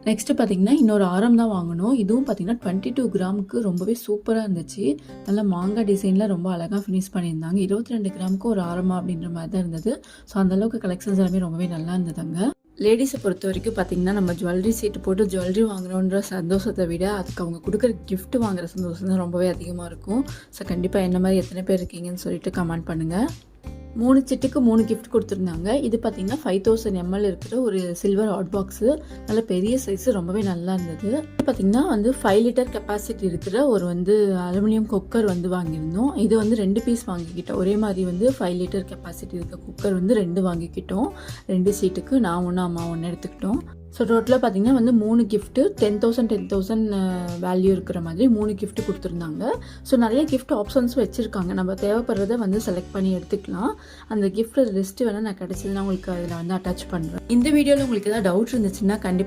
Next பார்த்தீங்கன்னா, இன்னொரு ஆரம் தான் வாங்கணும். இதுவும் பார்த்தீங்கன்னா 22 கிராமுக்கு ரொம்பவே சூப்பரா இருந்துச்சு. நல்லா மாங்காய் டிசைன்ல ரொம்ப அழகா ஃபினிஷ் பண்ணியிருந்தாங்க. 22 கிராமுக்கு ஒரு ஆரமா அப்படின்ற மாரி தான் இருந்தது. ஸோ அந்தளவுக்கு கலெக்ஷன்ஸ் எல்லாமே ரொம்பவே நல்லா இருந்ததுங்க. லேடீஸை பொறுத்த வரைக்கும் பார்த்தீங்கன்னா, நம்ம ஜுவல்லரி சீட்டு போட்டு ஜுவல்லரி வாங்குறோன்ற சந்தோஷத்தை விட, அதுக்கு அவங்க குடுக்குற கிஃப்ட் வாங்குற சந்தோஷம் தான் ரொம்பவே அதிகமா இருக்கும். ஸோ கண்டிப்பா என்ன மாரி எத்தனை பேர் இருக்கீங்கன்னு சொல்லிட்டு கமெண்ட் பண்ணுங்க. 3 செட்டுக்கு 3 கிஃப்ட் குடுத்துருந்தாங்க. இது பார்த்தீங்கன்னா 5000 ml இருக்கிற ஒரு சில்வர் ஹாட் பாக்ஸு. நல்ல பெரிய சைஸு ரொம்பவே நல்லா இருந்தது. இது பார்த்தீங்கன்னா 5 லிட்டர் கெப்பாசிட்டி இருக்கிற ஒரு அலுமினியம் குக்கர் வாங்கியிருந்தோம். இது 2 பீஸ் வாங்கிக்கிட்டோம். ஒரே மாதிரி 5 லிட்டர் கெப்பாசிட்டி இருக்க குக்கர் 2 வாங்கிக்கிட்டோம். 2 சீட்டுக்கு நான் 1 அம்மா 1 எடுத்துக்கிட்டோம். ஸோ டோட்டலாக பார்த்தீங்கன்னா 3 கிஃப்ட்டு 10,000 வேல்யூ இருக்கிற மாதிரி 3 கிஃப்ட் கொடுத்துருந்தாங்க. ஸோ நிறைய கிஃப்ட் ஆப்ஷன்ஸும் வச்சுருக்காங்க. நம்ம தேவைப்படுறத செலக்ட் பண்ணி எடுத்துக்கலாம். அந்த கிஃப்ட் லிஸ்ட்டு வேணால் நான் கிடச்சதுன்னா உங்களுக்கு அதில் அட்டாச் பண்ணுறேன். இந்த வீடியோவில் உங்களுக்கு ஏதாவது டவுட் இருந்துச்சுன்னா கண்டிப்பாக